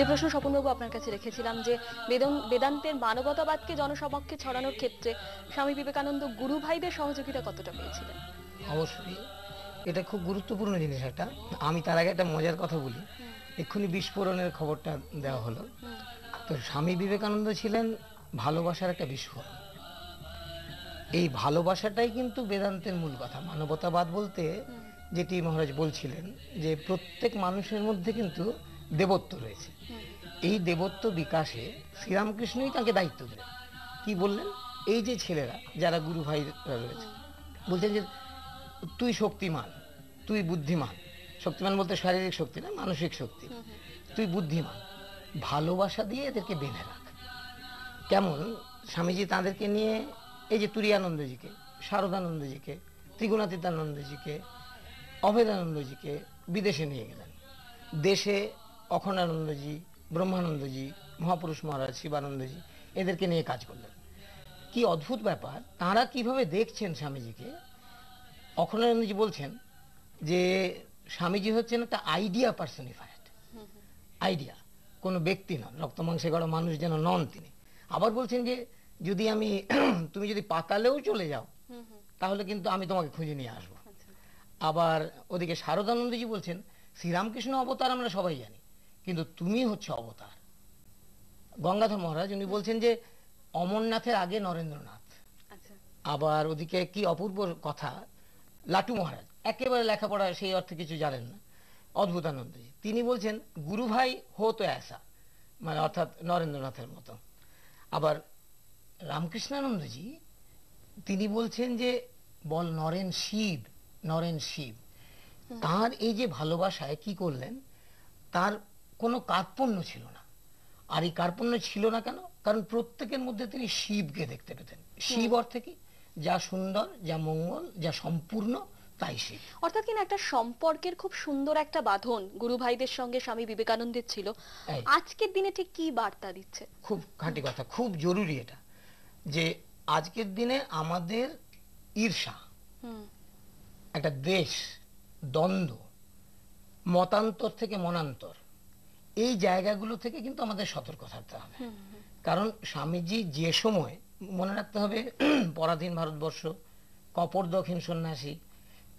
যে প্রশ্ন স্বপনবাবু আপনার কাছে রেখেছিলাম যে বেদান্তের মানবতাবাদকে জনসমক্ষে ছড়ানোর ক্ষেত্রে স্বামী বিবেকানন্দ গুরু ভাইদের সহযোগিতা কতটা পেয়েছিলেন? অবশ্যই এটা খুব গুরুত্বপূর্ণ জিনিস একটা। আমি তার আগে একটা মজার কথা বলি। হুম, এক্ষুনি বিস্ফোরণের খবরটা হুম, দেওয়া হলো। হুম, তো স্বামী বিবেকানন্দ ছিলেন ভালোবাসার একটা বিস্ফোরণ। এই ভালোবাসাটাই কিন্তু বেদান্তের মূল কথা। মানবতাবাদ বলতে হুম, যেটি মহারাজ বলছিলেন যে প্রত্যেক মানুষের মধ্যে কিন্তু দেবত্ব রয়েছে। হুম, এই দেবত্ব বিকাশে শ্রীরামকৃষ্ণই তাকে দায়িত্ব দিলেন। কি বললেন? এই যে ছেলেরা যারা গুরু ভাইরা রয়েছে, হুম, বলছেন যে তুই শক্তিমান, তুই বুদ্ধিমান। শক্তিমান বলতে শারীরিক শক্তি না, মানসিক শক্তি। হুম, হুম, তুই বুদ্ধিমান, ভালোবাসা দিয়ে এদেরকে বেঁধে রাখ। কেমন স্বামীজি তাদেরকে নিয়ে এই যে তুরীয়ানন্দজিকে, শারদানন্দজিকে, ত্রিগুণাতীতানন্দজিকে, অভেদানন্দজিকে বিদেশে নিয়ে গেলেন। দেশে অখণ্ডানন্দজি, ব্রহ্মানন্দজি, মহাপুরুষ মহারাজ শিবানন্দজি এদেরকে নিয়ে কাজ করলেন। কি অদ্ভুত ব্যাপার, তাঁরা কিভাবে দেখছেন স্বামীজিকে। অখণ্ডানন্দজি বলছেন যে স্বামীজি হচ্ছেন একটা আইডিয়া পার্সনিফাইড। হুম, হুম, আইডিয়া, কোনো ব্যক্তি নন, রক্ত মাংসে গড়া মানুষ যেন নন তিনি। আবার বলছেন যে যদি আমি তুমি যদি পাতালেও চলে যাও হুম, হুম, তাহলে কিন্তু আমি তোমাকে খুঁজে নিয়ে আসবো। আচ্ছা, আবার ওদিকে শারদানন্দজি বলছেন শ্রীরামকৃষ্ণ অবতার আমরা সবাই জানি, কিন্তু তুমি হচ্ছে অবতার। গঙ্গাধর মহারাজ উনি হুম, বলছেন যে অমরনাথের আগে নরেন্দ্রনাথ। আচ্ছা, আবার ওদিকে কি অপূর্ব কথা, লাটু মহারাজ একেবারে লেখাপড়া সেই অর্থে কিছু জানেন না, অদ্ভুতানন্দজি তিনি বলছেন গুরু ভাই হো তো অ্যাসা, মানে অর্থাৎ নরেন্দ্রনাথের মতো। আবার রামকৃষ্ণানন্দজি তিনি বলছেন যে বল নরেন শিব, নরেন শিব। হুম, তার এই যে ভালোবাসায় কি করলেন, তার কোনো কার্পণ্য ছিল না। আর এই কার্পণ্য ছিল না কেন? কারণ প্রত্যেকের মধ্যে তিনি শিবকে দেখতে পেতেন। হুম। শিব অর্থে কি? যা সুন্দর, যা মঙ্গল, যা সম্পূর্ণ, তাই শিব। অর্থাৎ কিনা একটা সম্পর্কের খুব সুন্দর একটা বাঁধন গুরু ভাইদের সঙ্গে স্বামী বিবেকানন্দের ছিল। এই আজকের দিনে ঠিক কি বার্তা দিচ্ছে? খুব খাঁটি কথা, খুব জরুরি এটা, যে আজকের দিনে আমাদের ঈর্ষা, হুম, একটা দেশ, দ্বন্দ্ব, মতান্তর থেকে মনান্তর, এই জায়গাগুলো থেকে কিন্তু আমাদের সতর্ক থাকতে হবে। হুম, হুম, কারণ স্বামীজি যে সময়, মনে রাখতে হবে, পরাধীন ভারতবর্ষ, কপট দক্ষিণ সন্ন্যাসী,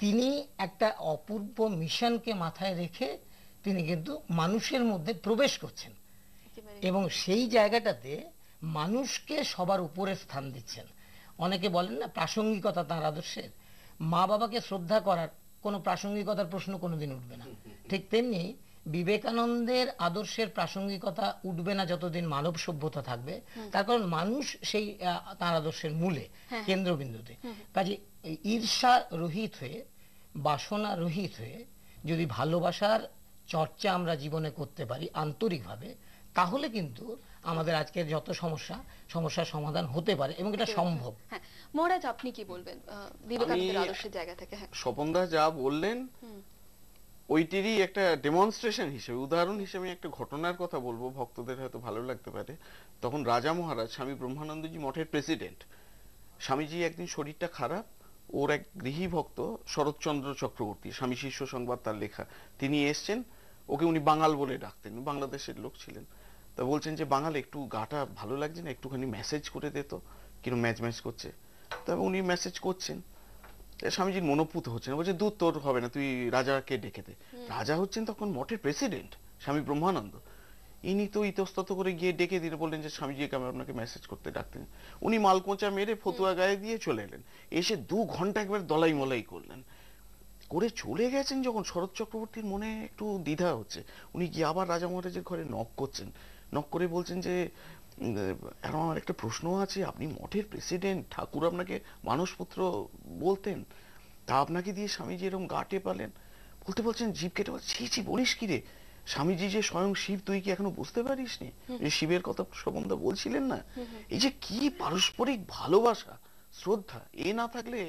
তিনি একটা অপূর্ব মিশনকে মাথায় রেখে তিনি কিন্তু মানুষের মধ্যে প্রবেশ করছেন একেবারে। এবং সেই জায়গাটাতে মানুষকে সবার উপরে স্থান দিচ্ছেন। অনেকে বলেন না প্রাসঙ্গিকতা তাঁর আদর্শের, মা বাবাকে শ্রদ্ধা করার কোনো প্রাসঙ্গিকতার প্রশ্ন কোনোদিন উঠবে না। ঠিক তেমনি বিবেকানন্দের আদর্শের প্রাসঙ্গিকতা উঠবে না যতদিন মানব সভ্যতা থাকবে। তার কারণ মানুষ সেই তাঁর আদর্শের মূলে, হ্যাঁ, কেন্দ্রবিন্দুতে। হুম, কাজে ঈর্ষা রহিত হয়ে, বাসনা রহিত হয়ে যদি ভালোবাসার চর্চা আমরা জীবনে করতে পারি আন্তরিকভাবে, তাহলে কিন্তু আমাদের আজকের যত সমস্যার সমাধান হতে পারে এবং এটা একেবারে। সম্ভব। হ্যাঁ, মহারাজ আপনি কি বলবেন আমি বিবেকানন্দের আদর্শের জায়গা থেকে? হ্যাঁ, স্বপনদা যা বললেন হুম, ওইটিরই একটা ডেমনস্ট্রেশন হিসেবে, উদাহরণ হিসেবে একটা ঘটনার কথা বলবো, ভক্তদের হয়তো ভালো লাগতে পারে। তখন রাজা মহারাজ স্বামী ব্রহ্মানন্দজি মঠের প্রেসিডেন্ট। স্বামীজি একদিন শরীরটা খারাপ, ওর এক গৃহী ভক্ত শরৎচন্দ্র চক্রবর্তী, স্বামী শিষ্য সংবাদ তার লেখা, তিনি এসছেন। ওকে উনি বাঙাল বলে ডাকতেন, বাংলাদেশের লোক ছিলেন। তা বলছেন যে বাঙাল একটু গাটা ভালো লাগছে না, একটুখানি মেসেজ করে দে তো, কিরম ম্যাচ ম্যাচ করছে। তবে উনি মেসেজ করছেন, স্বামীজির মনোপুত হচ্ছে না, বলছে দূর তোর হবে না, তুই রাজাকে ডেকে দে। রাজা হচ্ছেন তখন মঠের প্রেসিডেন্ট স্বামী ব্রহ্মানন্দ। ইনি তো ইতস্তত করে গিয়ে ডেকে দিয়ে বললেন যে স্বামীজিকে আমি আপনাকে মেসেজ করতে ডাকতেন। উনি মালকোঁচা মেরে ফতুয়া গায়ে দিয়ে চলে এলেন। এসে 2 ঘন্টা একবার দলাই মলাই করলেন, করে চলে গেছেন। যখন শরৎ চক্রবর্তীর মনে একটু দ্বিধা হচ্ছে, উনি গিয়ে আবার রাজা মহারাজের ঘরে নক করছেন। নক করে বলছেন যে আমার একটা প্রশ্ন আছে, আপনি মঠের প্রেসিডেন্ট, ঠাকুর আপনাকে মানসপুত্র বলতেন, তা আপনাকে দিয়ে স্বামীজি এরকম গা টেপালেন। বলছেন জিভ কেটে, বলছে ছি ছি বলিস কি রে, স্বামীজি যে স্বয়ং শিব, তুই কি এখনো বুঝতে পারিস নি? এই শিবের কথা শোভনদা বলছিলেন না, এই যে কি পারস্পরিক ভালোবাসা, শ্রদ্ধা, এ না থাকলে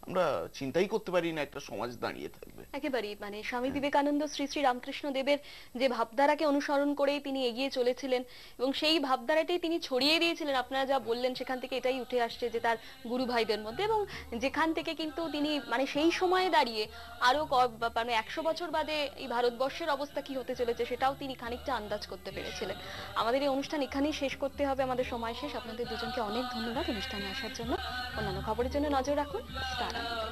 আমরা চিন্তাই করতে পারি না একটা সমাজ দাঁড়িয়ে থাকবে। একেবারেই মানে স্বামী বিবেকানন্দ শ্রী শ্রী রামকৃষ্ণ দেবের যে ভাবধারাকে অনুসরণ করেই তিনি এগিয়ে চলেছিলেন এবং সেই ভাবধারাটাই তিনি ছড়িয়ে দিয়েছিলেন। আপনারা যা বললেন সেখান থেকে এটাই উঠে আসছে যে তার গুরু ভাইদের মধ্যে, এবং যেখান থেকে কিন্তু তিনি মানে সেই সময়ে দাঁড়িয়ে আরো মানে 100 বছর বাদে এই ভারতবর্ষের অবস্থা কি হতে চলেছে সেটাও তিনি খানিকটা আন্দাজ করতে পেরেছিলেন। আমাদের এই অনুষ্ঠান এখানেই শেষ করতে হবে, আমাদের সময় শেষ। আপনাদের দুজনকে অনেক ধন্যবাদ অনুষ্ঠানে আসার জন্য। অন্যান্য খবরের জন্য নজর রাখুন স্টার আনন্দে।